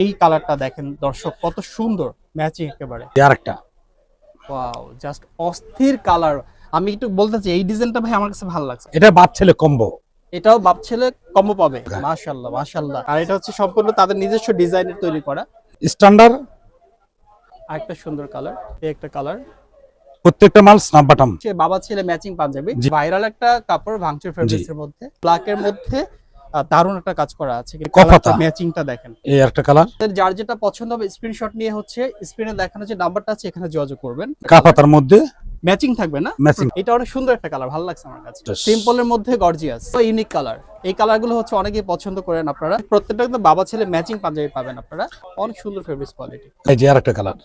এই কালারটা দেখেন দর্শক, কত সুন্দর ম্যাচিং একেবারে। আরেকটা ওয়াও, জাস্ট অস্থির কালার। আমি একটু বলতে চাই এই ডিজাইনটা ভাই আমার কাছে ভালো লাগছে। এটা বাপ ছেলে কম্বো। এটাও বাপ ছেলে কম্বো পাবে, মাশাআল্লাহ মাশাআল্লাহ। আর এটা হচ্ছে সম্পূর্ণ তাদের নিজস্ব ডিজাইনের তৈরি করা স্ট্যান্ডার্ড। আরেকটা সুন্দর কালার, এই একটা কালার। প্রত্যেকটা মাল স্ন্যাপ বাটন। বাবা ছেলে ম্যাচিং পাঞ্জাবি, জি। ভাইরাল একটা কাপড়, ভাঙচুর ফেব্রিক্স এর মধ্যে, ব্ল্যাক এর মধ্যে দারুণ একটা কাজ করা আছে। কপাতা ম্যাচিংটা দেখেন। এই একটা কালার। যার যেটা পছন্দ হবে স্ক্রিনশট নিয়ে হচ্ছে স্ক্রিনে দেখানো যে নাম্বারটা আছে এখানে যোগাযোগ করবেন। কাপাতার মধ্যে ম্যাচিং থাকবে না? ম্যাচিং। এটা অনেক সুন্দর একটা কালার, ভালো লাগছে আমার কাছে। সিম্পলের মধ্যে গর্জিয়াস, ইউনিক কালার। এই কালারগুলো হচ্ছে অনেকেই পছন্দ করেন আপনারা। প্রত্যেকটা কিন্তু বাবা ছেলে ম্যাচিং পাঞ্জাবি পাবেন আপনারা, অনেক সুন্দর ফেব্রিক্স কোয়ালিটি। এই যে আরেকটা কালার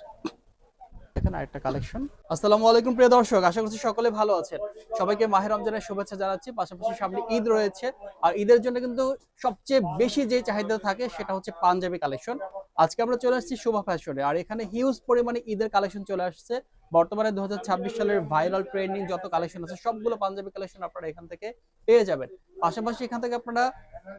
দেখেন আরেকটা কালেকশন। আসসালামু আলাইকুম প্রিয় দর্শক, আশা করছি সকলে ভালো আছেন। সবাইকে মাহে রমজানের শুভেচ্ছা জানাচ্ছি। পাশাপাশি সামনে ঈদ রয়েছে, আর ঈদের জন্য কিন্তু সবচেয়ে বেশি যে চাহিদা থাকে সেটা হচ্ছে পাঞ্জাবি কালেকশন। আজকে আমরা চলে আসছি শুভা ফ্যাশনে, আর এখানে হিউজ পরিমাণে ঈদের কালেকশন চলে আসছে। বর্তমানে 2026 সালের ভাইরাল ট্রেন্ডিং যত কালেকশন আছে সবগুলো পাঞ্জাবি কালেকশন আপনারা এখান থেকে পেয়ে যাবেন। পাশাপাশি এখান থেকে আপনারা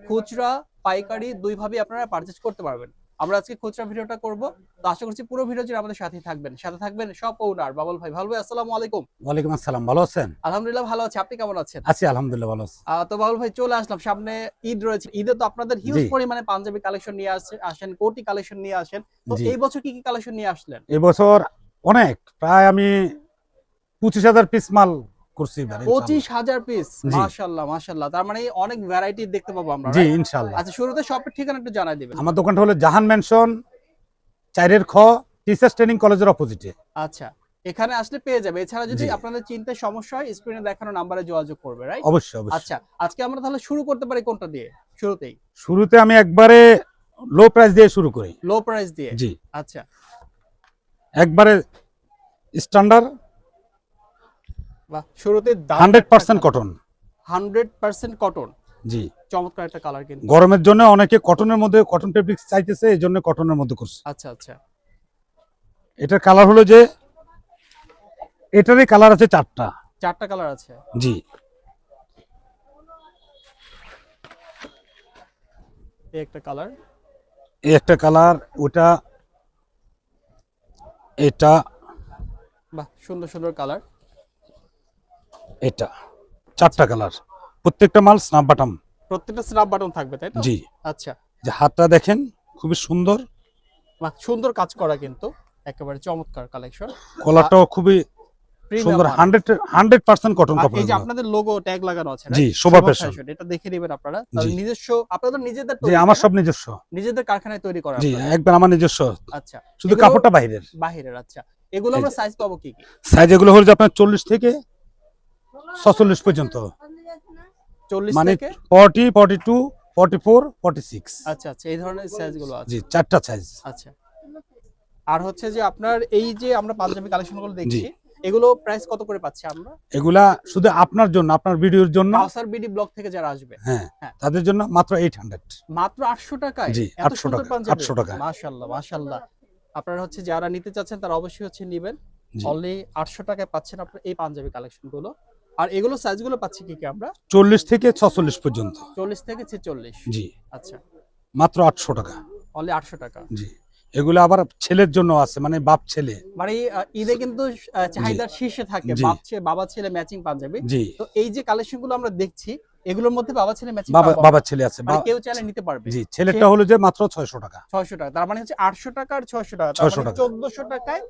খুচরা পাইকারি দুইভাবেই আপনারা পারচেজ করতে পারবেন। আমরা আজকে খুচরা ভিডিওটা করব, তো আশা করছি পুরো ভিডিও জুড়ে আমাদের সাথেই থাকবেন। সাথে থাকবেন সব ওনার বাবুল ভাই। ভালো ভাই, আসসালামু আলাইকুম। ওয়ালাইকুম আসসালাম। ভালো আছেন? আলহামদুলিল্লাহ ভালো আছি, আপনি কেমন আছেন? আছি আলহামদুলিল্লাহ ভালো আছি। তো বাবুল ভাই চলে আসলাম, সামনে ঈদ রয়েছে। ঈদে তো আপনাদের হিউজ পরিমাণে পাঞ্জাবি কালেকশন নিয়ে আসেন, কোটি কালেকশন নিয়ে আসেন। তো এই বছর কি কি কালেকশন নিয়ে আসলেন? এই বছর অনেক, প্রায় আমি 25,000 পিস মাল করছি। 25,000 পিস, মাশাআল্লাহ মাশাআল্লাহ। তার মানে অনেক ভ্যারাইটি দেখতে পাবো আমরা। জি ইনশাআল্লাহ। আচ্ছা, শুরুতে শপের ঠিকানা একটু জানাই দিবেন। আমার দোকানটা হলো জাহান ম্যানশন 4 খ টিচার্স ট্রেনিং কলেজের অপোজিটে। আচ্ছা, এখানে আসলে পেয়ে যাবে। এছাড়া যদি জি। আপনাদের চিন্তা সমস্যা হয় স্ক্রিনে দেখানো নম্বরে যোগাযোগ করবে, রাইট? অবশ্যই অবশ্যই। আচ্ছা, আজকে আমরা তাহলে শুরু করতে পারি কোনটা দিয়ে? শুরুতে আমি একবারে লো প্রাইস দিয়ে শুরু করি। লো প্রাইস দিয়ে? জি। আচ্ছা, একবারে স্ট্যান্ডার্ড। বাহ, শুরুতে 100% কটন। 100% কটন। জি, চমৎকার একটা কালার কিন্তু। গরমের জন্য অনেকে কটনের মধ্যে, কটন ফেব্রিক্স চাইতেছে, এই জন্য কটনের মধ্যে করছে। আচ্ছা আচ্ছা, এটার কালার হলো যে, এটারই কালার আছে 4টা। 4টা কালার আছে। জি, এই একটা কালার, এই একটা কালার, ওটা, এটা, বাহ সুন্দর সুন্দর কালার। এটা 4টা কালার। প্রত্যেকটা মাল স্ন্যাপ বাটন। প্রত্যেকটা স্ন্যাপ বাটন থাকবে, তাই তো? জি। আচ্ছা, যে হাতটা দেখেন খুবই সুন্দর, বাহ সুন্দর কাজ করা কিন্তু, একেবারে চমৎকার কালেকশন। কলারটাও খুবই সুন্দর। 100% কটন কাপড়। এই যে আপনাদের লোগো ট্যাগ লাগানো আছে, জি, শোভা ফ্যাশন। এটা দেখে নেবেন আপনারা। তাহলে নিজস্ব, আপনাদের নিজেদের জি, আমার সব নিজস্ব, নিজেদের কারখানায় তৈরি করা? জি, একবার আমার নিজস্ব। আচ্ছা, শুধু কাপড়টা বাইরের। আচ্ছা, এগুলো আমরা সাইজ পাবো কি কি? সাইজ এগুলো হলো যে আপনার 40 থেকে 46 পর্যন্ত। 40 মানে থেকে 40, 42, 44, 46। আচ্ছা আচ্ছা, এই ধরনের সাইজ গুলো আছে। জি, 4টা সাইজ। আচ্ছা, আর হচ্ছে যে আপনার এই যে আমরা পাঞ্জাবি কালেকশন গুলো দেখছি, এগুলো প্রাইস কত করে পাচ্ছি আমরা? এগুলা শুধু আপনার জন্য, আপনার ভিডিওর জন্য, কাউসার বিডি ব্লগ থেকে যারা আসবে, হ্যাঁ, তাদের জন্য মাত্র 800। মাত্র 800 টাকায়? জি, এত 800 সুন্দর টাকা, পাঞ্জাবি, 800 টাকা। মাশাআল্লাহ মাশাআল্লাহ। আপনারা হচ্ছে যারা নিতে চাচ্ছেন তারা অবশ্যই হচ্ছে নেবেন। অনলি 800 টাকায় পাচ্ছেন আপনারা এই পাঞ্জাবি কালেকশন গুলো। আর এগুলো সাইজ গুলো পাচ্ছি কি কি আমরা? 40 থেকে 46 পর্যন্ত। 40 থেকে 46। জি, আচ্ছা, মাত্র 800 টাকা। অনলি 800 টাকা। জি, এগুলো আবার ছেলের জন্য আছে, মানে বাপ ছেলে। মানে ঈদে কিন্তু চাহিদার শীর্ষে থাকে বাবা ছেলে ম্যাচিং পাঞ্জাবি। জি, তো এই যে কালেকশন গুলো আমরা দেখছি, এগুলোর মধ্যে বাবা ছেলে ম্যাচিং বাবা ছেলে আছে, মানে কেউ চাইলে নিতে পারবে। জি, ছেলেটা হলো যে মাত্র 600 টাকা। 600 টাকা, তার মানে হচ্ছে 800 টাকা আর 600 টাকা, তার 600 মানে টাকা 1400 টাকায়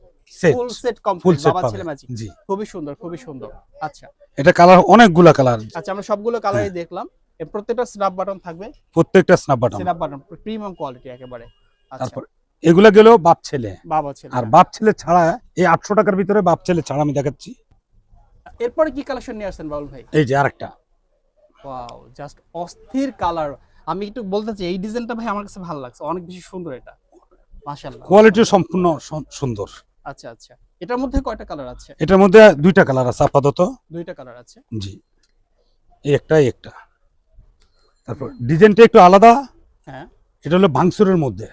full set full complete set বাবা পাবে। ছেলে ম্যাচিং। জি, খুবই সুন্দর খুবই সুন্দর। আচ্ছা, এটা কালার অনেকগুলা কালার। আচ্ছা, আমরা সবগুলো কালারই দেখলাম। এর প্রত্যেকটা স্ন্যাপ বাটন থাকবে, প্রত্যেকটা স্ন্যাপ বাটন, প্রিমিয়াম কোয়ালিটি একেবারে। আচ্ছা, তারপর এগুলা গেল বাপ ছেলে। বাবা ছেলে, আর বাপ ছেলে ছাড়া এই 800 টাকার ভিতরে বাপ ছেলে ছাড়া আমি দেখাচ্ছি। এরপরে কি কালেকশন নিয়ে আসছেন বাউল ভাই? এই যে আরেকটা। ওয়াও, জাস্ট অস্থির কালার। আমি একটু বলতে চাই এই ডিজাইনটা ভাই আমার কাছে ভালো লাগছে, অনেক বেশি সুন্দর এটা, মাশাআল্লাহ। কোয়ালিটি সম্পূর্ণ সুন্দর। আচ্ছা আচ্ছা, এটার মধ্যে কয়টা কালার আছে? এটার মধ্যে 2টা কালার আছে আপাতত। 2টা কালার আছে। জি, এই একটা। তারপর ডিজাইনটা একটু আলাদা। হ্যাঁ, এটা হলো ভাঙচুরের মধ্যে।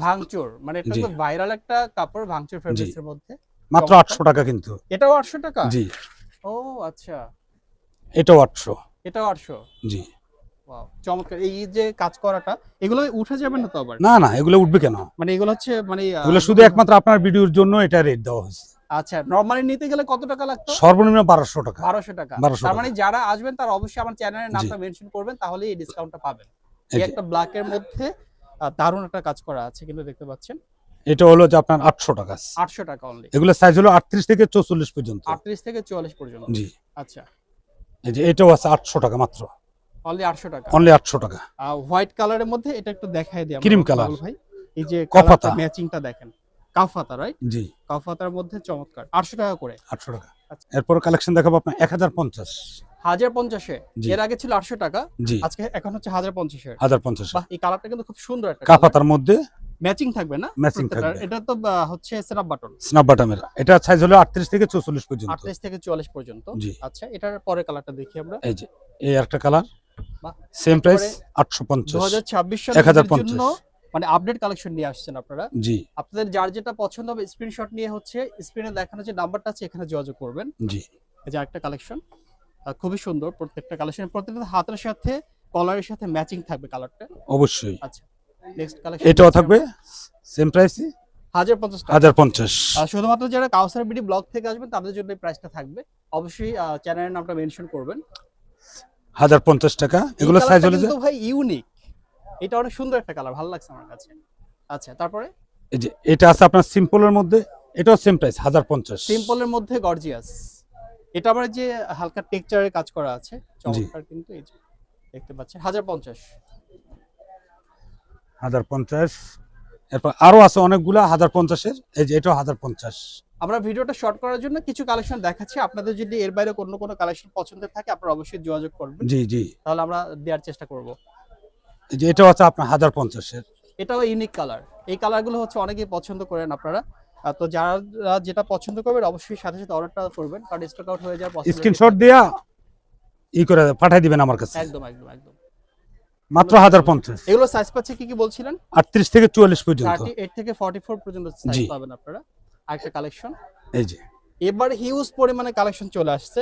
ভাঙচুর মানে এটা তো ভাইরাল একটা কাপড়, ভাঙচুর ফেব্রিক্স এর মধ্যে। মাত্র 800 টাকা কিন্তু। এটাও 800 টাকা? জি, ও আচ্ছা, এটাও 800। এটাও 800। জি, Wow, চমৎকার। এই যে কাজ করাটা এগুলো উঠে যাবে না তো আবার? না না, এগুলো উঠবে কেন? মানে এগুলো হচ্ছে মানে এগুলো শুধু একমাত্র আপনার ভিডিওর জন্য এটা রেট দেওয়া হয়েছে। আচ্ছা, নরমালি নিতে গেলে কত টাকা লাগতো? সর্বনিম্ন 1200 টাকা। 1200 টাকা। 1200 তার মানে যারা আসবেন তারা অবশ্যই আমার চ্যানেলের জি। নামটা মেনশন করবেন, তাহলেই এই ডিসকাউন্টটা পাবেন। এই এই যে, একটা ব্ল্যাক এর মধ্যে দারুণ একটা কাজ করা আছে কিন্তু দেখতে পাচ্ছেন। এটা হলো যে আপনার 800 টাকা। 800 টাকা অনলি। এগুলো সাইজ হলো 38 থেকে 44 পর্যন্ত। 38 থেকে 44 পর্যন্ত। জি। আচ্ছা, এই যে এটাও আছে 800 টাকা মাত্র। অনলি 800 টাকা। অনলি 800 টাকা। হোয়াইট কালারের মধ্যে এটা একটু দেখাই দিই আমরা। Cream colour. ভাই এই যে কফাতা। কালারটা ম্যাচিংটা দেখেন। কাফাতা, রাইট? জি। কাফাতার মধ্যে চমৎকার। 800 টাকা করে। 800 টাকা। আচ্ছা। এরপর কালেকশন দেখাবো আপনার 1050। 1050 এ। জি। এর আগে ছিল 800 টাকা। জি। আজকে এখন হচ্ছে 1050 এর। 1050 বাহ, এই কালারটা কিন্তু খুব সুন্দর একটা কালার। কাপাতার মধ্যে ম্যাচিং থাকবে না? ম্যাচিং প্রত্যেকটার। থাকবে। এটা তো হচ্ছে স্ন্যাপ বাটন। স্ন্যাপ বাটনের। এটা সাইজ হলো 38 থেকে 44 পর্যন্ত। 38 থেকে 44 পর্যন্ত। জি। আচ্ছা, এটার পরের কালারটা দেখি আমরা। এই যে এই একটা কালার, বাহ, সেম প্রাইস একেবারে 850। 2026 সালের 1050 জন্য মানে আপডেট কালেকশন নিয়ে আসছেন আপনারা। জি আপনাদের যার যেটা পছন্দ হবে স্ক্রিনশট নিয়ে হচ্ছে স্ক্রিনে দেখানো যে নাম্বারটা আছে এখানে যোগাযোগ করবেন। জি। এই যে একটা কালেকশন খুবই সুন্দর। প্রত্যেকটা কালেকশন প্রত্যেকটা হাতের সাথে কলারের সাথে ম্যাচিং থাকবে কালারটা। অবশ্যই। আচ্ছা, নেক্সট কালেকশন এটাও থাকবে সেম প্রাইসই 1050 টাকা। 1050। শুধুমাত্র যারা কাউসার বিডি ব্লগ থেকে আসবেন তাদের জন্য এই প্রাইসটা থাকবে। অবশ্যই চ্যানেলের নামটা মেনশন করবেন। 1050 টাকা। এগুলো এই সাইজ কালারটা হলো যে কিন্তু ভাই ইউনিক। এটা অনেক সুন্দর একটা কালার, ভালো লাগছে আমার কাছে। আচ্ছা, তারপরে এই যে এটা আছে আপনার সিম্পলের মধ্যে, এটাও সেম প্রাইস 1050। সিম্পলের মধ্যে গর্জিয়াস। এটা আবার যে হালকা টেক্সচারের কাজ করা আছে চমৎকার কিন্তু এই যে দেখতে পাচ্ছেন 1050। 1050। এরপর আরো আছে অনেকগুলা 1050 এর। এই যে এটাও 1050। আমরা ভিডিওটা শর্ট করার জন্য কিছু কালেকশন দেখাচ্ছি। আপনাদের যদি এর বাইরে কোনো কালেকশন পছন্দের থাকে আপনারা অবশ্যই যোগাযোগ করবেন, জি জি। তাহলে আমরা দেওয়ার চেষ্টা করব। এই যে এটাও আছে আপনার 1050 এর। এটাও ইউনিক কালার। এই কালারগুলো হচ্ছে অনেকেই পছন্দ করেন আপনারা। তো যারা যেটা পছন্দ করবেন অবশ্যই সাথে সাথে অর্ডারটা করবেন, কারণ স্টক আউট হয়ে যাওয়ার পসিবিলিটি। স্ক্রিনশট দিয়া করে পাঠিয়ে দিবেন আমার কাছে। একদম একদম একদম। মাত্র 1050। এগুলো সাইজ পাচ্ছে কি কি বলছিলেন? 38 থেকে 44 পর্যন্ত। 38 থেকে 44 পর্যন্ত সাইজ জি। পাবেন আপনারা। আরেকটা কালেকশন। এই যে এবার হিউজ পরিমাণে কালেকশন চলে আসছে।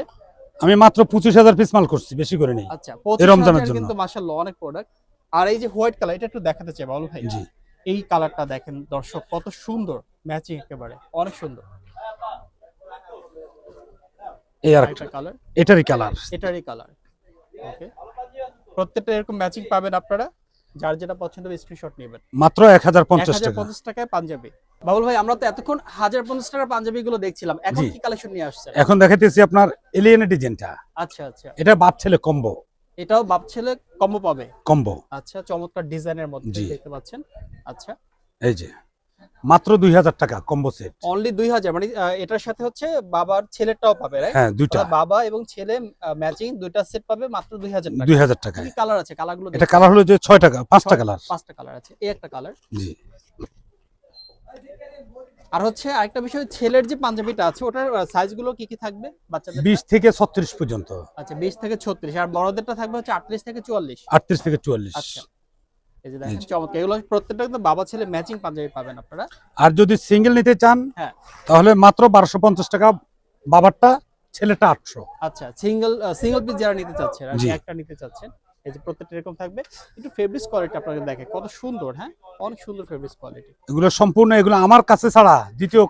আমি মাত্র 25000 পিস মাল করছি, বেশি করে নেই। আচ্ছা, এই রমজানের 25,000 জন্য। কিন্তু মাশাআল্লাহ অনেক প্রোডাক্ট। আর এই যে হোয়াইট কালার, এটা একটু দেখাতে চাই বাবুল ভাই। জি। এই কালারটা দেখেন দর্শক, কত সুন্দর ম্যাচিং, একেবারে অনেক সুন্দর। এই আর আরেকটা কালার, এটারই কালার। এটারই কালার। ওকে, প্রত্যেকটা এরকম ম্যাচিং পাবেন আপনারা। যার যেটা পছন্দ হবে স্ক্রিনশট নেবেন। মাত্র 1050 টাকা। 1050 টাকায় পাঞ্জাবি। বাবুল ভাই, আমরা তো এতক্ষণ 1050 টাকার পাঞ্জাবি গুলো দেখছিলাম, এখন জি। কি কালেকশন নিয়ে আসছেন? এখন দেখাইতেছি আপনার এলিয়েন ডিজাইনটা। আচ্ছা আচ্ছা, এটা বাপ ছেলে কম্বো। এটাও বাপ ছেলে কম্বো পাবে। কম্বো। আচ্ছা, চমৎকার ডিজাইনের মধ্যে জি। দেখতে পাচ্ছেন। আচ্ছা, এই যে মাত্র 2000 টাকা কম্বো সেট। অনলি 2000, মানে এটার সাথে হচ্ছে বাবার ছেলেরটাও পাবে, রাইট? হ্যাঁ, দুইটা। বাবা এবং ছেলে ম্যাচিং দুইটা সেট পাবে মাত্র 2000 টাকা। 2000 টাকায়। কি কালার আছে? কালারগুলো এটা কালার হলো যে 6 টাকা, 5টা কালার। 5টা কালার আছে। এই একটা কালার। জি। আর হচ্ছে আরেকটা বিষয়, ছেলের যে পাঞ্জাবিটা আছে ওটার সাইজগুলো কি কি থাকবে বাচ্চাদের? 20 থেকে 36 পর্যন্ত। আচ্ছা, 20 থেকে 36। আর বড়দেরটা থাকবে হচ্ছে 38 থেকে 44। 38 থেকে 44। আচ্ছা, এই যে দেখেন চমৎকার, এগুলো প্রত্যেকটা কিন্তু বাবা ছেলে ম্যাচিং পাঞ্জাবি পাবেন আপনারা। আর যদি সিঙ্গেল নিতে চান হ্যাঁ, তাহলে মাত্র 1250 টাকা বাবারটা, ছেলেটা 800। আচ্ছা, সিঙ্গেল পিস যারা নিতে চাচ্ছেন আর জি। একটা নিতে চাচ্ছেন, এই যে প্রত্যেকটা এরকম থাকবে। একটু ফেব্রিক্স কোয়ালিটি আপনাদের দেখে কত সুন্দর। হ্যাঁ, অনেক সুন্দর ফেব্রিক্স কোয়ালিটি। এগুলো সম্পূর্ণ, এগুলো আমার কাছে ছাড়া দ্বিতীয়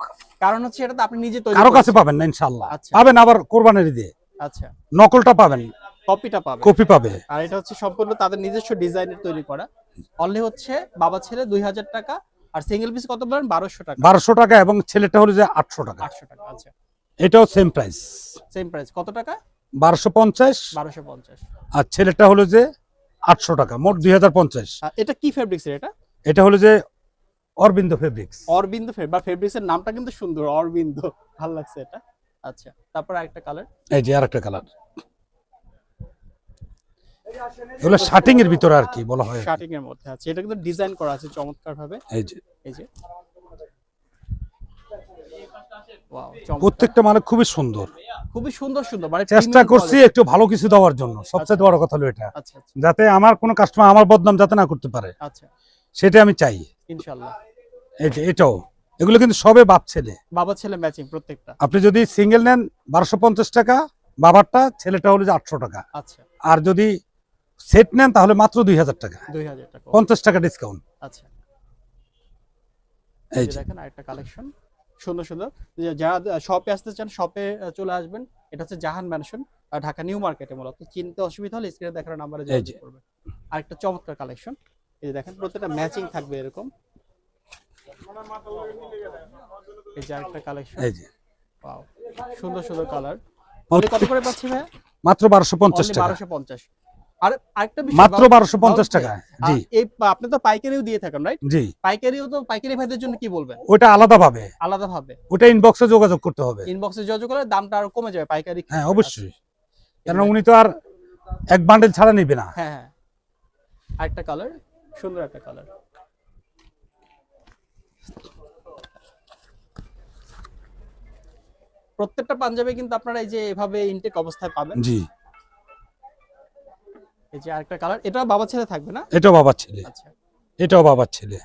কারণ হচ্ছে এটা তো আপনি নিজে তৈরি কারো কাছে করেছেন। পাবেন না ইনশাআল্লাহ। আচ্ছা। পাবেন আবার কোরবানির ঈদে আচ্ছা, নকলটা পাবেন, কপিটা পাবে। কপি পাবে। আর এটা হচ্ছে সম্পূর্ণ তাদের নিজস্ব ডিজাইনের তৈরি করা। অনলি হচ্ছে বাবা ছেলে 2000 টাকা। আর সিঙ্গেল পিস কত বলেন? 1200 টাকা। 1200 টাকা এবং ছেলেটা হলো যে 800 টাকা। 800 টাকা। আচ্ছা, এটাও সেম প্রাইস, সেম প্রাইস। কত টাকা? 1250। 1250। আর ছেলেটা হলো যে 800 টাকা, মোট 2050। এটা কি ফেব্রিক্স এর? এটা এটা হলো যে অরবিন্দ ফেব্রিক্স। অরবিন্দ বা ফেব্রিক্স এর নামটা কিন্তু সুন্দর, অরবিন্দ, ভালো লাগছে এটা। আচ্ছা, তারপর আরেকটা কালার। এই যে আরেকটা কালার। এগুলো শার্টিং এর ভিতরে আর কি বলা হয়। শার্টিং এর মধ্যে আছে। এটা কিন্তু ডিজাইন করা আছে চমৎকার ভাবে। এই যে এই যে ওয়াও, চমৎকার। প্রত্যেকটা মানে খুবই সুন্দর। খুবই সুন্দর সুন্দর, মানে চেষ্টা premium করছি quality। একটু ভালো কিছু দেওয়ার জন্য, সবচেয়ে বড় কথা হলো এটা, আচ্ছা আচ্ছা যাতে আমার কোনো কাস্টমার আমার বদনাম যাতে না করতে পারে, আচ্ছা, সেটা আমি চাই। ইনশাআল্লাহ। এই যে এটাও, এগুলো কিন্তু সবে বাপ ছেলে। বাবা ছেলে ম্যাচিং প্রত্যেকটা। আপনি যদি সিঙ্গেল নেন 1250 টাকা বাবারটা, ছেলেটা হলো যে 800 টাকা। আচ্ছা, আর যদি সেট নেন তাহলে মাত্র 2000 টাকা, 2000 টাকা। 50 টাকা ডিসকাউন্ট। আচ্ছা, এই এই যে যে দেখেন আরেকটা কালেকশন সুন্দর সুন্দর। যারা শপে আসতে চান শপে চলে আসবেন। এটা হচ্ছে জাহান ম্যানশন, ঢাকা নিউ মার্কেটে। মূলত চিনতে অসুবিধা হলে স্ক্রিনে দেখার নাম্বারে এই যোগাযোগ যে। করবেন। আরেকটা চমৎকার কালেকশন, এই যে দেখেন প্রত্যেকটা ম্যাচিং থাকবে এরকম। এই যে আরেকটা কালেকশন, এই যে ওয়াও, সুন্দর সুন্দর কালার। অনলি কত করে পাচ্ছি ভাই? মাত্র 1250 অনলি টাকা, 1250। আর আরেকটা বিষয় মাত্র 1250 টাকা। জি এই আপনি তো পাইকারিও দিয়ে থাকেন, রাইট? জি, পাইকারিও তো, পাইকারি ভাইদের জন্য কি বলবেন? ওটা আলাদা ভাবে, আলাদা ভাবে ওটা ইনবক্সে যোগাযোগ করতে হবে। ইনবক্সে যোগাযোগ করলে দামটা আরো কমে যাবে পাইকারি। হ্যাঁ অবশ্যই, কারণ উনি তো আর এক বান্ডেল ছাড়া নিবে না। হ্যাঁ হ্যাঁ, আরেকটা কালার, সুন্দর একটা কালার। প্রত্যেকটা পাঞ্জাবি কিন্তু আপনারা এই যে এভাবে ইনটেক অবস্থায় পাবেন। জি, এই যে আরেকটা কালার, এটা বাবা ছেলে থাকবে না? এটাও বাবার ছেলে, আচ্ছা, এটাও বাবার ছেলে।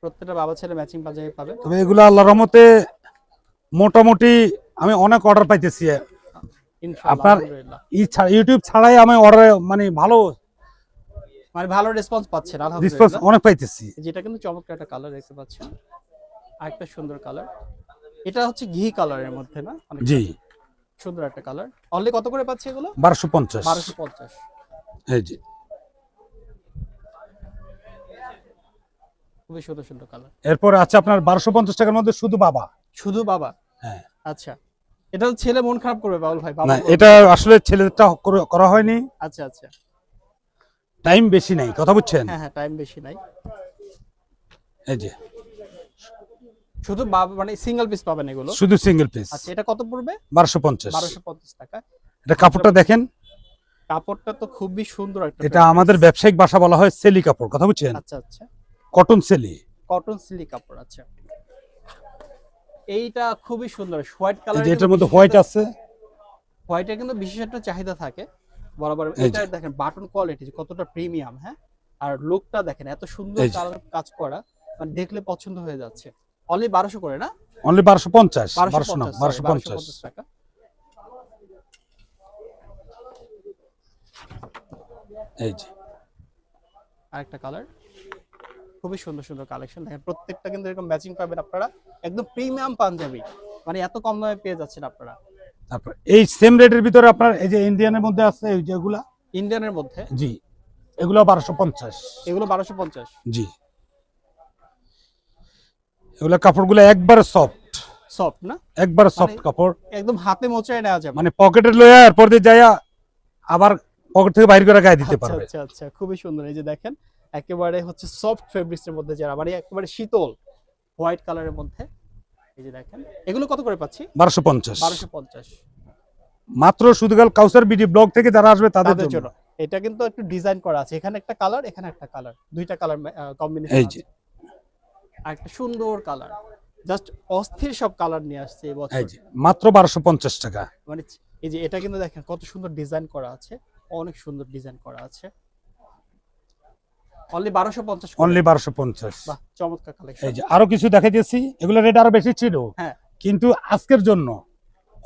প্রত্যেকটা বাবা ছেলে ম্যাচিং পাঞ্জাবি পাবেন। তবে এগুলো আল্লাহর রহমতে মোটামুটি আমি অনেক অর্ডার পাইতেছি। ইনশাআল্লাহ, আপনার আলহামদুলিল্লাহ। ইউটিউব ছাড়াই আমি অর্ডার মানে ভালো মানে ভালো রেসপন্স পাচ্ছেন রেসপন্স আলহামদুলিল্লাহ। অনেক পাইতেছি। যেটা কিন্তু চমৎকার একটা কালার দেখতে পাচ্ছেন। আরেকটা সুন্দর কালার, এটা হচ্ছে ঘি কালারের মধ্যে না? অনেক জি, সুন্দর একটা কালার। অনলি কত করে পাচ্ছি এগুলো? 1250। 1250। এই যে খুবই সুন্দর সুন্দর কালার। এরপর আছে আপনার 1250 টাকার মধ্যে শুধু বাবা। শুধু বাবা? হ্যাঁ, আচ্ছা, এটা তো ছেলে মন খারাপ করবে বাবুল ভাই, বাবা না বলবে। এটা আসলে ছেলেটা করা হয়নি, আচ্ছা আচ্ছা, টাইম বেশি নাই, কথা বুঝছেন? হ্যাঁ হ্যাঁ, টাইম বেশি নাই। এই যে শুধু বাবা মানে সিঙ্গেল পিস পাবেন এগুলো? শুধু সিঙ্গেল পিস। আচ্ছা, এটা কত পড়বে? 1250। 1250 টাকা। এটা কাপড়টা দেখেন, কাপড়টা তো খুবই সুন্দর একটা এটা fabric। আমাদের ব্যবসায়িক ভাষা বলা হয় সেলি কাপড়, কথা বুঝছেন? আচ্ছা আচ্ছা, কটন সেলি। কটন সিল্ক কাপড়। আচ্ছা, এইটা খুবই সুন্দর হোয়াইট এই কালার। যে এটার মধ্যে হোয়াইট আছে, হোয়াইটের কিন্তু বিশেষ একটা চাহিদা থাকে বরাবর। এই এটা যে। দেখেন বাটন কোয়ালিটি কতটা প্রিমিয়াম, হ্যাঁ। আর লুকটা দেখেন এত সুন্দর এই যে। কাজ করা, মানে দেখলে পছন্দ হয়ে যাচ্ছে। অনলি 1200 করে না? অনলি 1250, 1200 না 1250 1250। টাকা। এই যে আরেকটা কালার, খুবই সুন্দর সুন্দর কালেকশন দেখেন। প্রত্যেকটা কিন্তু এরকম ম্যাচিং পাবেন আপনারা, একদম প্রিমিয়াম পাঞ্জাবি, মানে এত কম দামে পেয়ে যাচ্ছেন আপনারা। তারপর এই সেম রেটের ভিতরে আপনার এই যে ইন্ডিয়ানের মধ্যে আছে এই যেগুলা, ইন্ডিয়ানের মধ্যে জি এগুলো 1250। এগুলো 1250। জি, এগুলা কাপড়গুলো একবারে সফট, সফট না? একবারে সফট কাপড়, একদম হাতে মোচায় নেওয়া যাবে। মানে পকেটে লইয়া এরপর দিয়ে যাইয়া আবার পকেট থেকে বাইরে করে গায়ে দিতে আচ্ছা পারবে। আচ্ছা আচ্ছা, খুবই সুন্দর। এই যে দেখেন একেবারে হচ্ছে সফট ফেব্রিক্স এর মধ্যে, যারা মানে একেবারে শীতল হোয়াইট কালারের মধ্যে। এই যে দেখেন এগুলো কত করে পাচ্ছি? 1250 1250 মাত্র। শুধুকাল কাউসার বিডি ব্লগ থেকে যারা আসবে তাদের তাদের জন্য। জন্য। এটা কিন্তু একটু ডিজাইন করা আছে, এখানে একটা কালার, এখানে একটা কালার, দুইটা কালার কম্বিনেশন এই আছে। যে আর একটা সুন্দর কালার, জাস্ট অস্থির সব কালার নিয়ে আসছে এই বছর। এই যে মাত্র 1250 টাকা। মানে এই যে এটা কিন্তু দেখেন কত সুন্দর ডিজাইন করা আছে, অনেক সুন্দর ডিজাইন করা আছে। অনলি 1250 করে। অনলি 1250। বাহ, চমৎকার কালেকশন। এই যে আরো কিছু দেখাইতেছি, এগুলো রেট আরো বেশি ছিল, হ্যাঁ, কিন্তু আজকের জন্য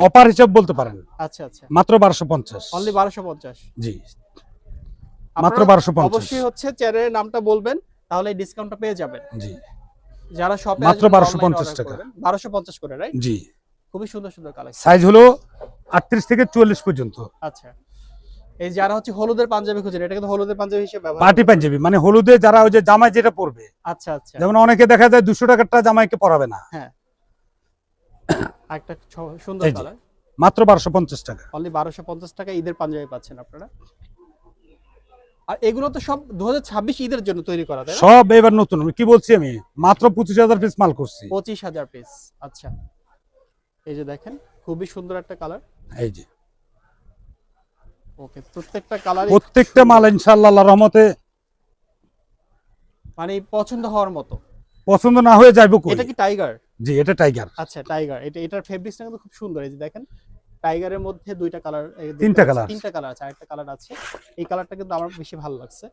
অফার হিসাব বলতে পারেন, আচ্ছা আচ্ছা, মাত্র 1250। অনলি 1250। জি, মাত্র আপনারা 1250। অবশ্যই হচ্ছে চ্যানেলের নামটা বলবেন, তাহলে এই ডিসকাউন্টটা পেয়ে যাবেন। জি, যারা শপে মাত্র 1250 টাকা। 1250 করে, রাইট? জি, খুবই সুন্দর সুন্দর কালেকশন। সাইজ হলো 38 থেকে 44 পর্যন্ত। আচ্ছা, এই যারা হচ্ছে হলুদের পাঞ্জাবি খুঁজেন, এটা কিন্তু হলুদের পাঞ্জাবি হিসেবে ব্যবহার পার্টি করা যায়। পাঞ্জাবি মানে হলুদে যারা ওই যে জামাই যেটা পরবে, আচ্ছা আচ্ছা, যেমন অনেকে দেখা যায় 200 টাকারটা জামাইকে পরাবে না। হ্যাঁ। একটা সুন্দর এই যে কালার, মাত্র 1250 টাকা। অনলি 1250 টাকা ঈদের পাঞ্জাবি পাচ্ছেন আপনারা। আর এগুলো তো সব 2026 ঈদের জন্য তৈরি করা, তাই না? সব এবার নতুন, কি বলছি আমি, মাত্র 25,000 পিস মাল করছি। 25,000 পিস। আচ্ছা, এই যে দেখেন খুবই সুন্দর একটা কালার। এই যে ওকে, প্রত্যেকটা কালার প্রত্যেকটা মাল ইনশাআল্লাহ আল্লাহর রহমতে মানে পছন্দ হওয়ার মতো। পছন্দ না হয়ে যাইবো কই। এটা কি টাইগার? জি, এটা টাইগার। আচ্ছা, টাইগার। এটার ফেব্রিক্সটা কিন্তু খুব সুন্দর। এই যে দেখেন টাইগারের মধ্যে দুইটা কালার, তিনটা কালার। তিনটা কালার আছে, আরেকটা কালার আছে। এই কালারটা কিন্তু আমার বেশি ভালো লাগছে,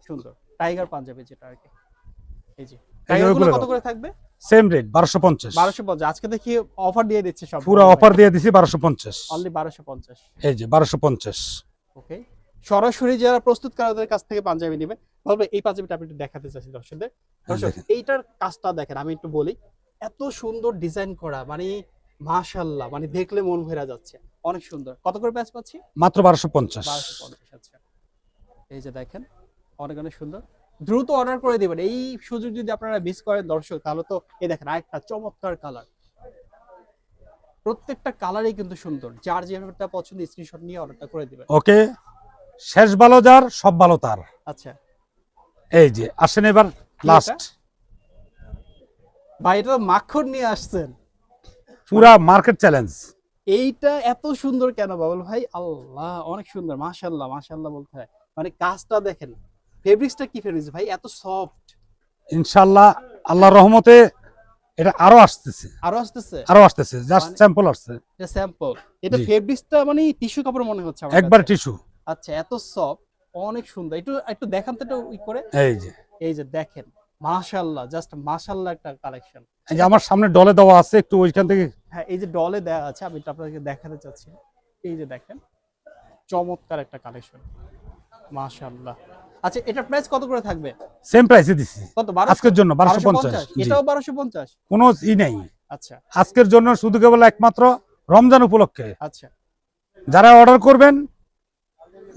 সুন্দর টাইগার পাঞ্জাবি যেটা আর কি। এই যে টাইগারগুলো কত করে থাকবে? Same rate 1250। 1250। আজকে দেখি অফার দিয়ে দিচ্ছে সব, পুরো অফার দিয়ে দিছি 1250। অনলি 1250। এই যে 1250। ওকে, সরাসরি যারা প্রস্তুতকারকদের কাছ থেকে পাঞ্জাবি নেবেন, বলবে এই পাঞ্জাবিটা আপনি একটু দেখাতে চাচ্ছি দর্শকদের। দর্শক দেখেন। এইটার কাজটা দেখেন, আমি একটু বলি, এত সুন্দর ডিজাইন করা, মানে মাশাআল্লাহ, মানে দেখলে মন ভরে যাচ্ছে, অনেক সুন্দর। কত করে প্রাইস পাচ্ছি? মাত্র 1250। 1250। আচ্ছা, এই যে দেখেন, অনেক অনেক সুন্দর। দ্রুত অর্ডার করে দিবেন, এই সুযোগ যদি আপনারা মিস করেন দর্শক, তাহলে তো এই দেখেন আরেকটা চমৎকার কালার, প্রত্যেকটা কালারই কিন্তু সুন্দর। যার যেটা পছন্দ স্ক্রিনশট নিয়ে অর্ডারটা করে দিবেন। ওকে, শেষ ভালো যার সব ভালো তার। আচ্ছা এই যে আসেন এবার লাস্ট, ভাই, এটা তো মাখন নিয়ে আসছেন, পুরা মার্কেট চ্যালেঞ্জ। এইটা এত সুন্দর কেন বাবুল ভাই? আল্লাহ, অনেক সুন্দর, মাশাআল্লাহ মাশাআল্লাহ বলতে হয়। মানে কাজটা দেখেন, ফেব্রিক্সটা কি ফেব্রিক্স ভাই, এত সফট। ইনশাআল্লাহ আল্লাহর রহমতে এটা আরো আসতেছে, জাস্ট মানে- স্যাম্পল আসছে। এটা স্যাম্পল, এটা জি। ফেব্রিক্সটা মানে টিস্যু কাপড় মনে হচ্ছে আমার একবার কাছে। টিস্যু। আচ্ছা, এত সফট, অনেক সুন্দর। একটু একটু দেখান তো, একটু করে। এই যে এই যে দেখেন, মাশাআল্লাহ, জাস্ট মাশাআল্লাহ একটা কালেকশন। এই যে আমার সামনে ডলে দেওয়া আছে, একটু ওইখান থেকে। হ্যাঁ, এই যে ডলে দেওয়া আছে, আমি এটা আপনাদেরকে দেখাতে চাচ্ছি। এই যে দেখেন, চমৎকার একটা কালেকশন, মাশাআল্লাহ। আচ্ছা, এটার প্রাইস কত করে থাকবে? সেম প্রাইসে দিছি কত? 1200? আজকের জন্য 1250। জি, এটাও 1250? কোনো ই নাই আচ্ছা আজকের জন্য, শুধু কেবল একমাত্র রমজান উপলক্ষে। আচ্ছা যারা অর্ডার করবেন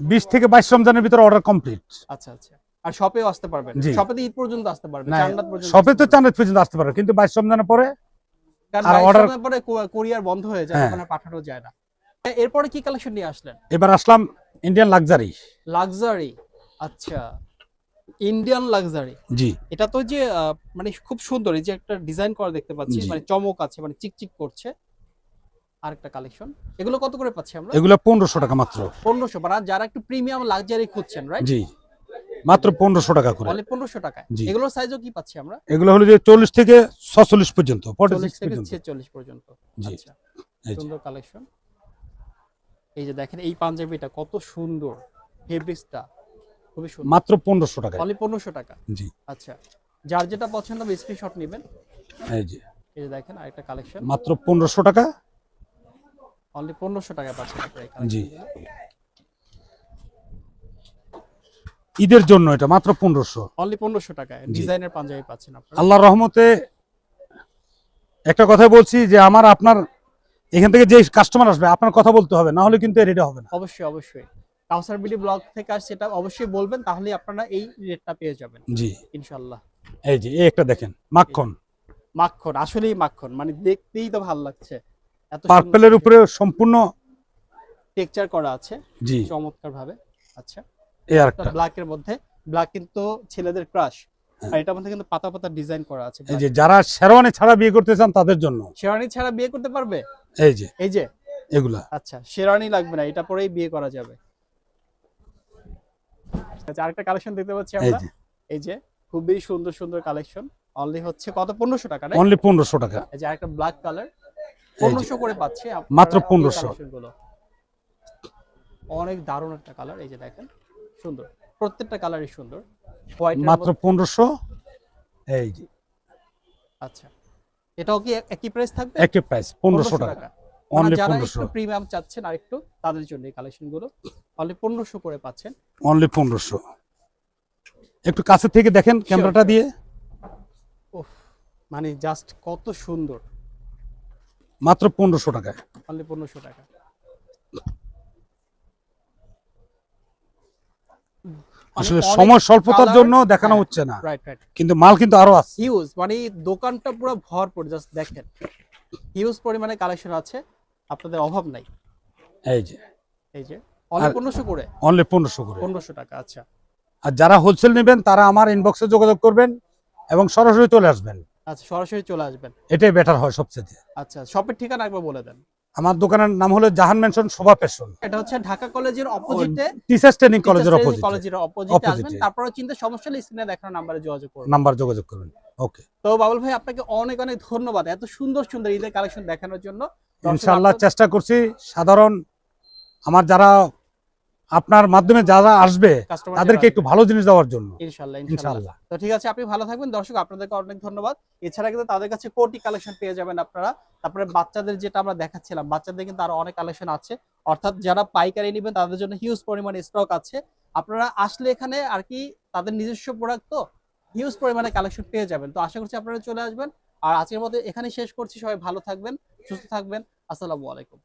20 থেকে 22 রমজানের ভিতরে অর্ডার কমপ্লিট। আচ্ছা আচ্ছা। আর শপেও আসতে পারবেন? জি। শপে তো ঈদ পর্যন্ত আসতে পারবেন, না, চাঁদরাত পর্যন্ত শপে আসতে তো পারবেন। চাঁদের পর্যন্ত আসতে পারবে, কিন্তু 22 রমজানের পরে কারণ আর 22 order- রমজানের পরে কোরিয়ার বন্ধ হয়ে যায়, হ্যাঁ। তখন আর পাঠানো যায় না। এরপরে কি কালেকশন নিয়ে আসলেন? এবার আসলাম ইন্ডিয়ান লাক্সারি। লাক্সারি, আচ্ছা, ইন্ডিয়ান লাক্সারি। জি, এটা তো যে মানে খুব সুন্দর, এই যে একটা ডিজাইন করা দেখতে পাচ্ছি, জি। মানে চমক আছে, মানে চিকচিক করছে। আরেকটা কালেকশন, এগুলো কত করে পাচ্ছি আমরা? এগুলো 1500 টাকা মাত্র। 1500। মানে যারা একটু প্রিমিয়াম লাক্সারি খুঁজছেন, রাইট? জি, মাত্র 1500 টাকা করে। অনলি 1500 টাকায়। জি। এগুলোর সাইজও কি পাচ্ছি আমরা? এগুলো হলো যে 40 থেকে 46 পর্যন্ত, 40 46 থেকে পর্যন্ত। 46 পর্যন্ত। জি। আচ্ছা, এই যে, সুন্দর কালেকশন। এই যে দেখেন, এই পাঞ্জাবিটা কত সুন্দর, ফেব্রিক্সটা খুবই সুন্দর। মাত্র 1500 টাকা। অনলি 1500 টাকা। জি, আচ্ছা, যার যেটা পছন্দ হবে স্ক্রিনশট নেবেন। এই যে এই যে দেখেন আরেকটা কালেকশন, মাত্র 1500 টাকা। অনলি 1500 টাকায় পাচ্ছেন আপনারা এই জি, কালেকশনগুলো। ঈদের জন্য এটা মাত্র 1500। অনলি 1500 টাকায় জি। ডিজাইনের পাঞ্জাবি পাচ্ছেন আপনারা। আল্লাহর রহমতে একটা কথা বলছি যে আপনার এখান থেকে যে কাস্টমার আসবে আপনার কথা বলতে হবে, না হলে কিন্তু রেডি হবে না। অবশ্যই অবশ্যই, কাউসার বিডি ব্লগ থেকে আসছে, এটা অবশ্যই বলবেন, তাহলে আপনারা এই রেটটা পেয়ে যাবেন জি, ইনশাআল্লাহ। এই যে এই একটা দেখেন মাখন, মাখন, আসলেই মাখন, মানে দেখতেই তো ভালো লাগছে। এত পার্পেলের উপরে সম্পূর্ণ। টেক্সচার করা আছে জি, চমৎকার ভাবে। আচ্ছা, এই আরেকটা। ব্ল্যাকের মধ্যে, ব্ল্যাক কিন্তু ছেলেদের ক্রাশ, আর এটার মধ্যে কিন্তু পাতা পাতা ডিজাইন করা আছে। এই যে যারা শেরওয়ানি ছাড়া বিয়ে করতে চান তাদের জন্য। শেরানি ছাড়া বিয়ে করতে পারবে? এই যে এই যে, এগুলা। আচ্ছা, শেরানি লাগবে না, এটা পরেই বিয়ে করা যাবে। আচ্ছা, আরেকটা কালেকশন দেখতে পাচ্ছি এই আমরা। যে এই যে খুবই সুন্দর সুন্দর কালেকশন, অনলি হচ্ছে কত? 1500 টাকা, রাইট? অনলি 1500 টাকা। এই যে আরেকটা ব্ল্যাক কালার, 1500 করে পাচ্ছি আপনারা মাত্র এই 1500। কালেকশনগুলো। অনেক দারুণ একটা কালার, এই যে দেখেন, সুন্দর, প্রত্যেকটা কালারই সুন্দর। হোয়াইট মাত্র 1500। এই যে আচ্ছা, এটাও কি একই প্রাইস থাকবে? একই প্রাইস 1500 টাকা। অনলি যারা 1500। একটু প্রিমিয়াম চাচ্ছেন আর একটু, তাদের জন্য এই কালেকশনগুলো অনলি 1500 করে পাচ্ছেন। অনলি 1500। একটু কাছে থেকে দেখেন ক্যামেরাটা দিয়ে। উফ, মানে জাস্ট কত সুন্দর, মাত্র 1500 টাকায়। অনলি 1500 টাকা। আসলে সময় স্বল্পতার জন্য দেখানো হচ্ছে না, রাইট রাইট। কিন্তু মাল কিন্তু আরো আছে। হিউজ, মানে দোকানটা পুরো ভরপুর, জাস্ট দেখেন, হিউজ পরিমাণে কালেকশন আছে, আপনাদের অভাব নাই। এই যে এই যে অনলি 1500 করে। অনলি 1500 করে। 1500 টাকা। আচ্ছা আর যারা হোলসেল নেবেন তারা আমার ইনবক্সে যোগাযোগ করবেন এবং সরাসরি চলে আসবেন, আচ্ছা, সরাসরি চলে আসবেন। এটাই বেটার হয় সবচেয়ে। আচ্ছা, শপের ঠিকানা একবার বলে দেন। আমার দোকানের নাম হলো জাহান মেনশন শোভা ফ্যাশন, এটা হচ্ছে ঢাকা কলেজের অপোজিটে, টিচার্স ট্রেনিং কলেজের অপোজিটে। কলেজের অপোজিটে আসবেন। Opposite-এ। তারপরে চিন্তা সমস্যা হলে স্ক্রিনে দেখানো নাম্বারে যোগাযোগ করুন। নাম্বার যোগাযোগ করবেন। ওকে, তো বাবুল ভাই, আপনাকে অনেক অনেক ধন্যবাদ এত সুন্দর সুন্দর ঈদের কালেকশন দেখানোর জন্য। দর্শক ইনশাআল্লাহ আপনাদের- চেষ্টা করছি সাধারণ আমার যারা আপনার মাধ্যমে যারা আসবে কাস্টমার তাদেরকে একটু ভালো জিনিস দেওয়ার জন্য। ইনশাল্লাহ ইনশাল্লাহ। ইনশাআল্লাহ। তো ঠিক আছে, আপনি ভালো থাকবেন। দর্শক আপনাদেরকে অনেক ধন্যবাদ। এছাড়া কিন্তু তাদের কাছে কোটি কালেকশন পেয়ে যাবেন আপনারা। তারপরে বাচ্চাদের যেটা আমরা দেখাচ্ছিলাম, বাচ্চাদের কিন্তু আরো অনেক কালেকশন আছে। অর্থাৎ যারা পাইকারি নেবেন তাদের জন্য হিউজ পরিমাণে স্টক আছে। আপনারা আসলে এখানে আর কি তাদের নিজস্ব প্রোডাক্ট তো হিউজ পরিমাণে কালেকশন পেয়ে যাবেন। তো আশা করছি আপনারা চলে আসবেন। আর আজকের মতো এখানে শেষ করছি। সবাই ভালো থাকবেন, সুস্থ থাকবেন। আসসালামু আলাইকুম।